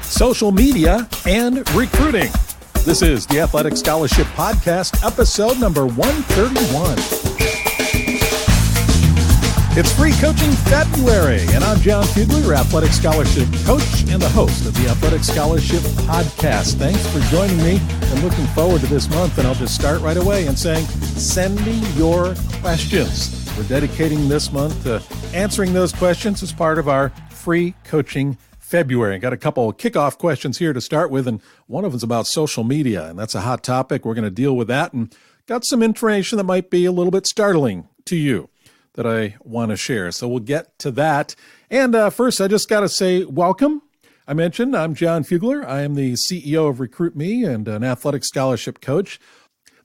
social media, and recruiting. This is the Athletic Scholarship Podcast, episode number 131. It's Free Coaching February, and I'm John Fugler, your Athletic Scholarship Coach and the host of the Athletic Scholarship Podcast. Thanks for joining me. I'm looking forward to this month, and I'll just start right away and saying, send me your questions. We're dedicating this month to answering those questions as part of our Free Coaching February. Got a couple of kickoff questions here to start with, and one of them is about social media, and that's a hot topic. We're going to deal with that, and got some information that might be a little bit startling to you that I want to share. So we'll get to that. And first, I just got to say welcome. I mentioned I'm John Fugler. I am the CEO of Recruit Me and an athletic scholarship coach.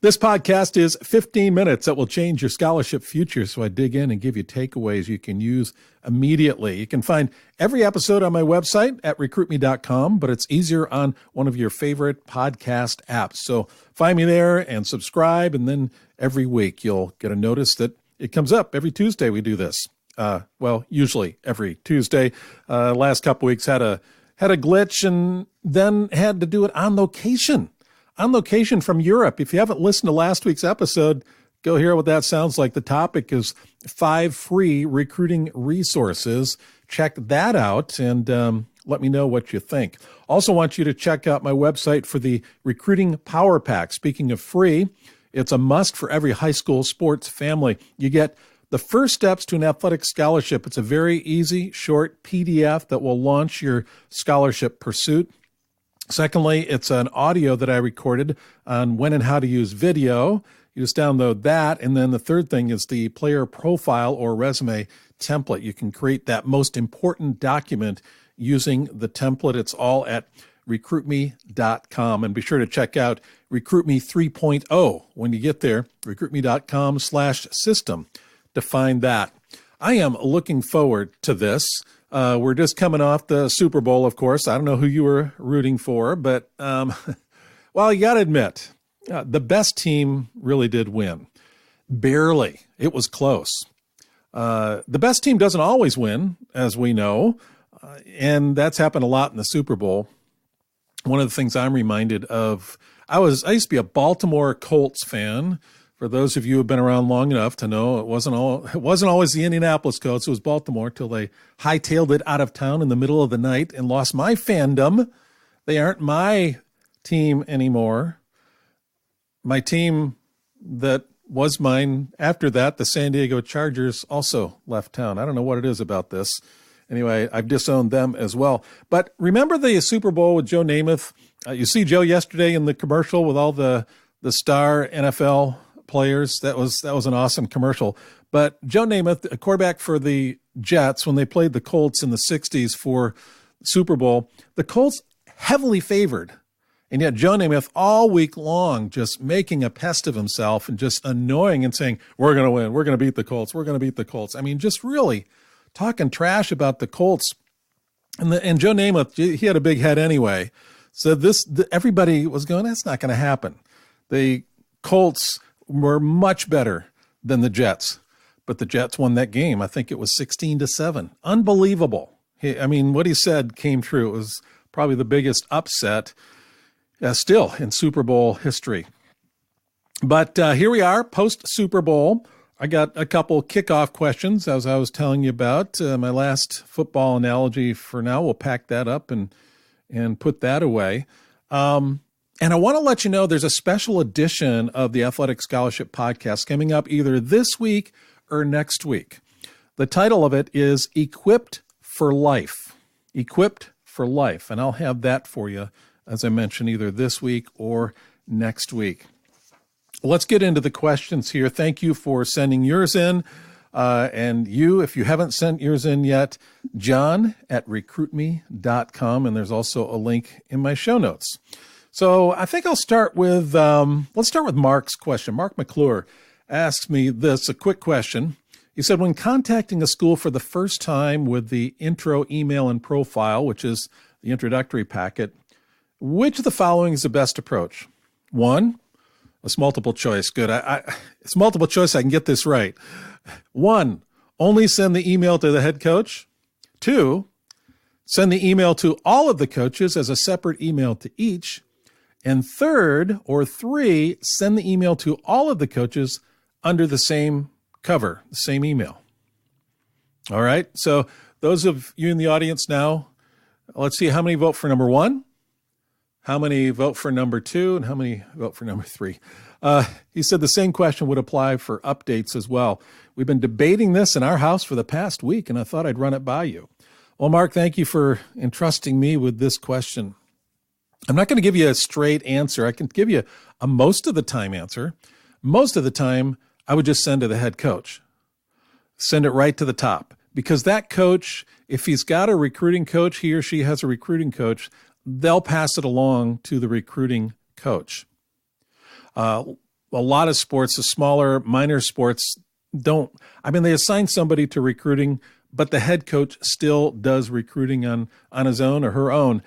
This podcast is 15 minutes that will change your scholarship future. So I dig in and give you takeaways you can use immediately. You can find every episode on my website at recruitme.com, but it's easier on one of your favorite podcast apps. So find me there and subscribe. And then every week you'll get a notice that it comes up. Every Tuesday we do this. Usually every Tuesday. Last couple weeks had a glitch and then had to do it on location. On location from Europe. If you haven't listened to last week's episode, go hear what that sounds like. The topic is 5 free recruiting resources. Check that out and let me know what you think. Also want you to check out my website for the Recruiting Power Pack. Speaking of free, it's a must for every high school sports family. You get the first steps to an athletic scholarship. It's a very easy, short PDF that will launch your scholarship pursuit. Secondly, it's an audio that I recorded on when and how to use video. You just download that. And then the third thing is the player profile or resume template. You can create that most important document using the template. It's all at recruitme.com. And be sure to check out RecruitMe 3.0 when you get there, recruitme.com/system to find that. I am looking forward to this. We're just coming off the Super Bowl, of course. I don't know who you were rooting for, but, well, you got to admit, the best team really did win. Barely. It was close. The best team doesn't always win, as we know, and that's happened a lot in the Super Bowl. One of the things I'm reminded of, I used to be a Baltimore Colts fan. For those of you who have been around long enough to know, it wasn't always the Indianapolis Colts. It was Baltimore till they hightailed it out of town in the middle of the night and lost my fandom. They aren't my team anymore. My team that was mine after that, the San Diego Chargers, also left town. I don't know what it is about this. Anyway, I've disowned them as well. But remember the Super Bowl with Joe Namath? You see Joe yesterday in the commercial with all the star NFL players. That was an awesome commercial. But Joe Namath, a quarterback for the Jets, when they played the Colts in the 60s for Super Bowl, the Colts heavily favored. And yet Joe Namath all week long just making a pest of himself and just annoying and saying, we're going to win. We're going to beat the Colts. We're going to beat the Colts. I mean, just really talking trash about the Colts. And Joe Namath, he had a big head anyway. So everybody was going, that's not going to happen. The Colts were much better than the Jets, but the Jets won that game. I think it was 16-7. Unbelievable. What he said came true. It was probably the biggest upset still in Super Bowl history. But here we are, post-Super Bowl. I got a couple kickoff questions, as I was telling you about. My last football analogy for now, we'll pack that up and put that away. And I want to let you know there's a special edition of the Athletic Scholarship Podcast coming up either this week or next week. The title of it is Equipped for Life. Equipped for Life. And I'll have that for you, as I mentioned, either this week or next week. Let's get into the questions here. Thank you for sending yours in. And if you haven't sent yours in yet, John at recruitme.com. And there's also a link in my show notes. So I think I'll start with, let's start with Mark's question. Mark McClure asks me this, a quick question. He said, when contacting a school for the first time with the intro email and profile, which is the introductory packet, which of the following is the best approach? 1, it's multiple choice. Good. It's multiple choice. I can get this right. 1, only send the email to the head coach. 2, Send the email to all of the coaches as a separate email to each. And third, or three, send the email to all of the coaches under the same cover, the same email. All right. So those of you in the audience now, let's see how many vote for number one, how many vote for number two, and how many vote for number three. He said the same question would apply for updates as well. We've been debating this in our house for the past week, and I thought I'd run it by you. Well, Mark, thank you for entrusting me with this question. I'm not going to give you a straight answer. I can give you a most of the time answer. Most of the time, I would just send to the head coach. Send it right to the top. Because that coach, if he's got a recruiting coach, he or she has a recruiting coach, they'll pass it along to the recruiting coach. A lot of sports, the smaller, minor sports, they assign somebody to recruiting, but the head coach still does recruiting on his own or her own.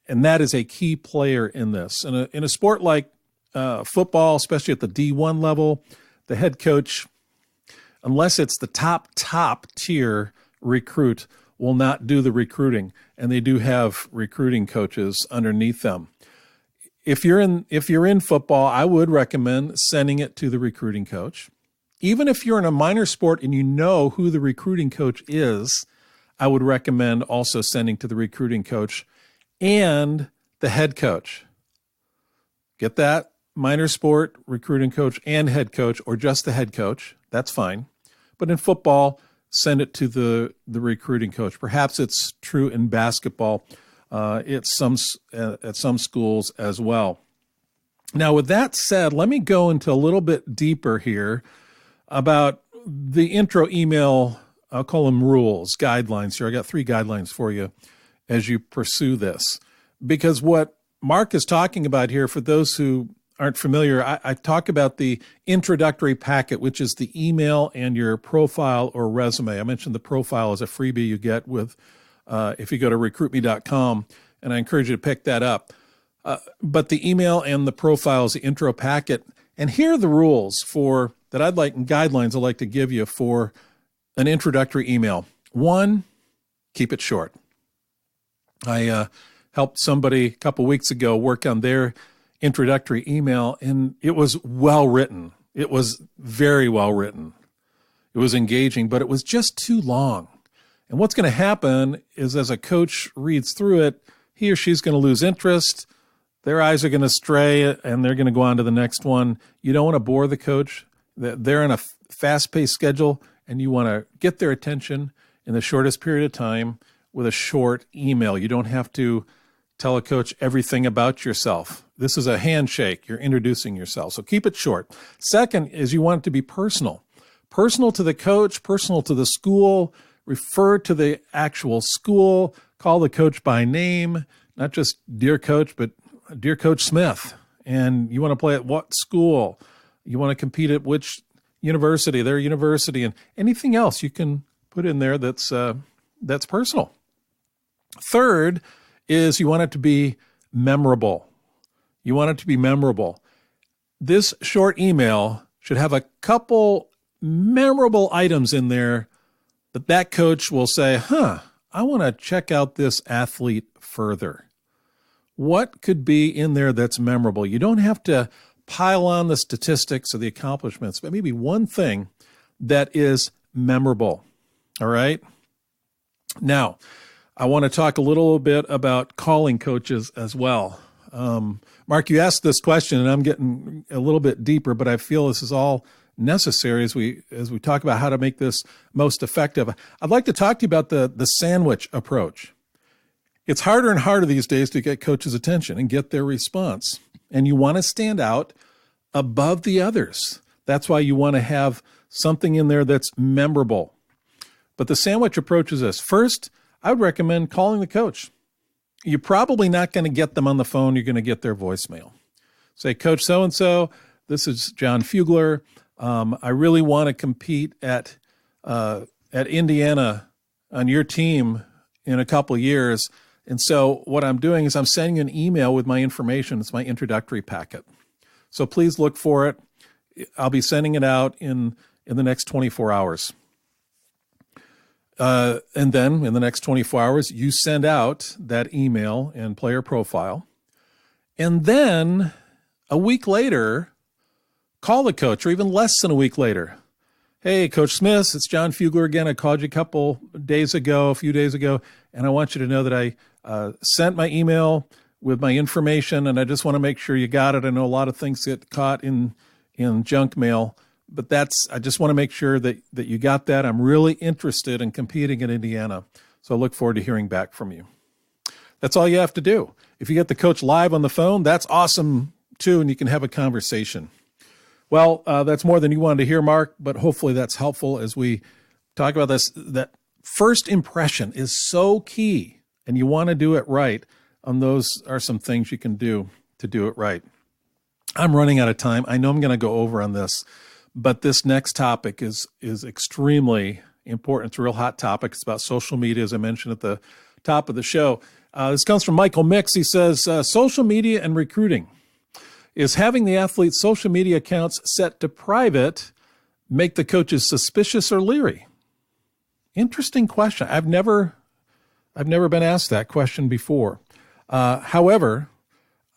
And that is a key player in this. In a sport like football, especially at the D1 level, the head coach, unless it's the top tier recruit, will not do the recruiting. And they do have recruiting coaches underneath them. If you're in football, I would recommend sending it to the recruiting coach. Even if you're in a minor sport and you know who the recruiting coach is, I would recommend also sending to the recruiting coach and the head coach. Get that? Minor sport, recruiting coach, and head coach, or just the head coach. That's fine. But in football, send it to the recruiting coach. Perhaps it's true in basketball. At some schools as well. Now, with that said, let me go into a little bit deeper here about the intro email. I'll call them rules, guidelines here. I got 3 guidelines for you as you pursue this. Because what Mark is talking about here, for those who aren't familiar, I talk about the introductory packet, which is the email and your profile or resume. I mentioned the profile as a freebie you get with if you go to recruitme.com, and I encourage you to pick that up. But the email and the profile is the intro packet. And here are the rules and guidelines I'd like to give you for an introductory email. 1, keep it short. I helped somebody a couple weeks ago work on their introductory email, and it was well written. It was very well written. It was engaging, but it was just too long. And what's going to happen is as a coach reads through it, he or she's going to lose interest. Their eyes are going to stray, and they're going to go on to the next one. You don't want to bore the coach. They're in a fast-paced schedule, and you want to get their attention in the shortest period of time with a short email. You don't have to tell a coach everything about yourself. This is a handshake. You're introducing yourself. So keep it short. Second is you want it to be personal. Personal to the coach, personal to the school. Refer to the actual school. Call the coach by name, not just dear coach, but dear Coach Smith. And you want to play at what school? You want to compete at which university, their university, and anything else you can put in there that's personal. Third is you want it to be memorable. You want it to be memorable. This short email should have a couple memorable items in there that coach will say, I want to check out this athlete further. What could be in there that's memorable? You don't have to pile on the statistics or the accomplishments, but maybe one thing that is memorable. All right? Now, I want to talk a little bit about calling coaches as well. Mark, you asked this question, and I'm getting a little bit deeper, but I feel this is all necessary as we talk about how to make this most effective. I'd like to talk to you about the sandwich approach. It's harder and harder these days to get coaches' attention and get their response. And you want to stand out above the others. That's why you want to have something in there that's memorable. But the sandwich approach is this. First, I would recommend calling the coach. You're probably not going to get them on the phone. You're going to get their voicemail. Say, Coach so-and-so, this is John Fugler. I really want to compete at Indiana on your team in a couple of years. And so what I'm doing is I'm sending an email with my information. It's my introductory packet. So please look for it. I'll be sending it out in the next 24 hours. And then in the next 24 hours, you send out that email and player profile. And then a week later, call the coach, or even less than a week later. Hey, Coach Smith, it's John Fugler again. I called you a few days ago, and I want you to know that I sent my email with my information, and I just want to make sure you got it. I know a lot of things get caught in junk mail, but I just want to make sure that you got that. I'm really interested in competing in Indiana, so I look forward to hearing back from you. That's all you have to do. If you get the coach live on the phone, that's awesome too, and you can have a conversation. Well, that's more than you wanted to hear, Mark, but hopefully that's helpful as we talk about this. That first impression is so key, and you want to do it right. And those are some things you can do to do it right. I'm running out of time. I know I'm going to go over on this, but this next topic is extremely important. It's a real hot topic. It's about social media, as I mentioned at the top of the show. This comes from Michael Mix. He says, social media and recruiting. Is having the athlete's social media accounts set to private make the coaches suspicious or leery? Interesting question. I've never been asked that question before. However,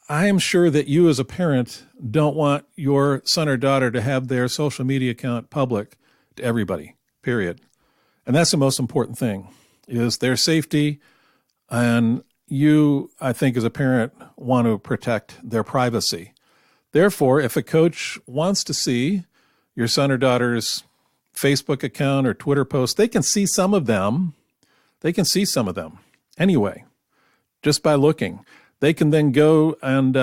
I am sure that you as a parent don't want your son or daughter to have their social media account public to everybody, period. And that's the most important thing, is their safety. And you, I think, as a parent, want to protect their privacy. Therefore, if a coach wants to see your son or daughter's Facebook account or Twitter post, they can see some of them. Anyway, just by looking. They can then go and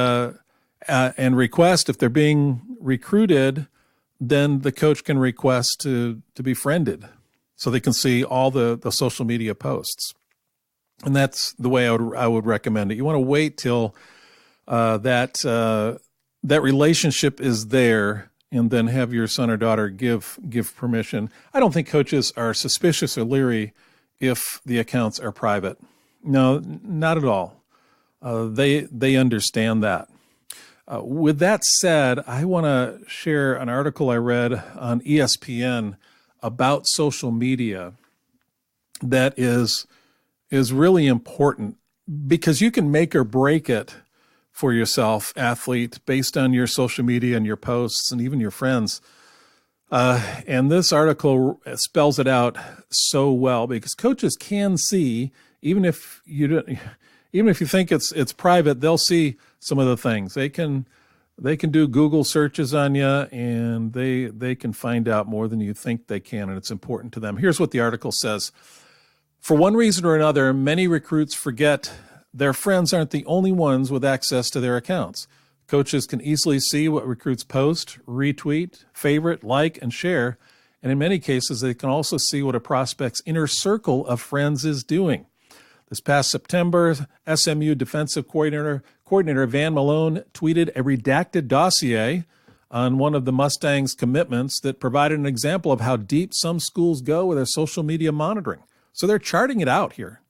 request, if they're being recruited, then the coach can request to be friended so they can see all the social media posts. And that's the way I would recommend it. You want to wait till that relationship is there, and then have your son or daughter give permission. I don't think coaches are suspicious or leery if the accounts are private. No, not at all. They understand that. With that said, I want to share an article I read on ESPN about social media that is really important, because you can make or break it for yourself, athlete, based on your social media and your posts and even your friends. And this article spells it out so well, because coaches can see, even if you think it's private, they'll see some of the things. They can do Google searches on you, and they can find out more than you think they can, and it's important to them. Here's what the article says. For one reason or another, many recruits forget their friends aren't the only ones with access to their accounts. Coaches can easily see what recruits post, retweet, favorite, like, and share. And in many cases, they can also see what a prospect's inner circle of friends is doing. This past September, SMU defensive coordinator Van Malone tweeted a redacted dossier on one of the Mustangs' commitments that provided an example of how deep some schools go with their social media monitoring. So they're charting it out here.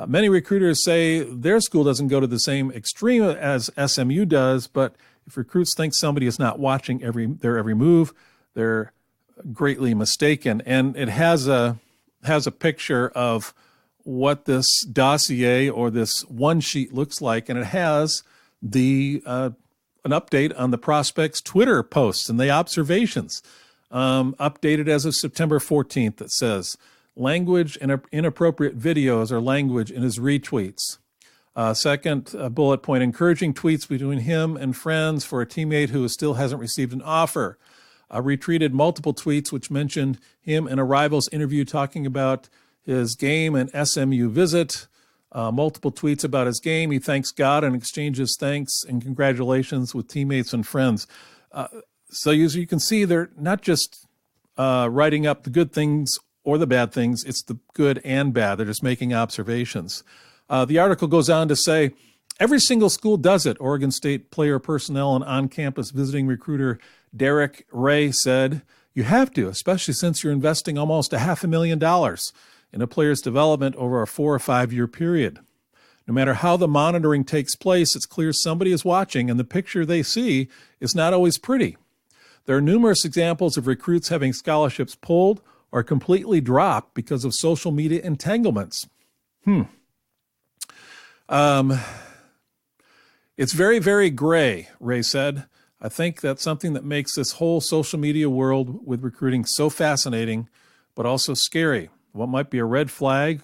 Many recruiters say their school doesn't go to the same extreme as SMU does, but if recruits think somebody is not watching their every move, they're greatly mistaken. And it has a picture of what this dossier or this one sheet looks like, and it has an update on the prospect's Twitter posts and the observations, updated as of September 14th. That says, language and inappropriate videos or language in his retweets. Second bullet point, encouraging tweets between him and friends for a teammate who still hasn't received an offer. Retweeted multiple tweets which mentioned him in a rival's interview talking about his game and SMU visit. Multiple tweets about his game. He thanks God and exchanges thanks and congratulations with teammates and friends. So as you can see, they're not just writing up the good things or the bad things. It's the good and bad. They're just making observations. The article goes on to say, every single school does it. Oregon State player personnel and on-campus visiting recruiter Derek Ray said, you have to, especially since you're investing almost $500,000 in a player's development over a 4 or 5 year period. No matter how the monitoring takes place, it's clear somebody is watching, and the picture they see is not always pretty. There are numerous examples of recruits having scholarships pulled or completely drop because of social media entanglements. It's very, very gray, Ray said. I think that's something that makes this whole social media world with recruiting so fascinating, but also scary. What might be a red flag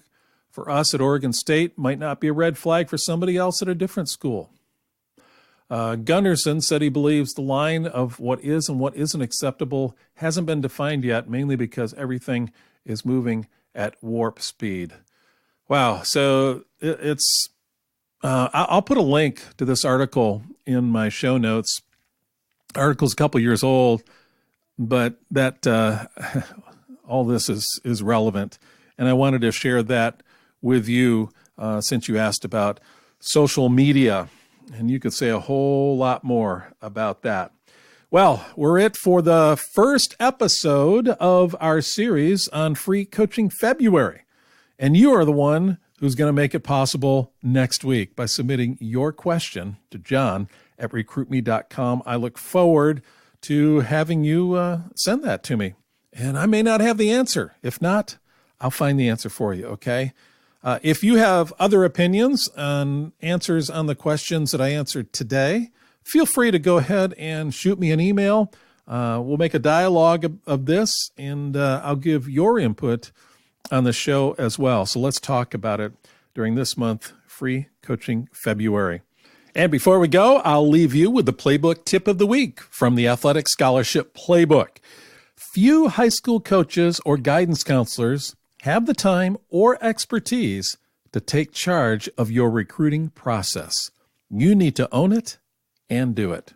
for us at Oregon State might not be a red flag for somebody else at a different school. Gunderson said he believes the line of what is and what isn't acceptable hasn't been defined yet, mainly because everything is moving at warp speed. Wow. So it's I'll put a link to this article in my show notes. Article's a couple years old, but that all this is relevant. And I wanted to share that with you since you asked about social media. And you could say a whole lot more about that. Well, we're it for the first episode of our series on Free Coaching February. And you are the one who's going to make it possible next week by submitting your question to John at recruitme.com. I look forward to having you send that to me. And I may not have the answer. If not, I'll find the answer for you, okay? If you have other opinions on answers on the questions that I answered today, feel free to go ahead and shoot me an email. We'll make a dialogue of this, and I'll give your input on the show as well. So let's talk about it during this month, Free Coaching February. And before we go, I'll leave you with the Playbook tip of the week from the Athletic Scholarship Playbook. Few high school coaches or guidance counselors have the time or expertise to take charge of your recruiting process. You need to own it and do it.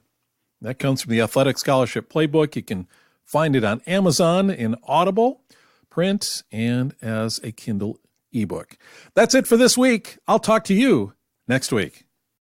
That comes from the Athletic Scholarship Playbook. You can find it on Amazon in Audible, print, and as a Kindle ebook. That's it for this week. I'll talk to you next week.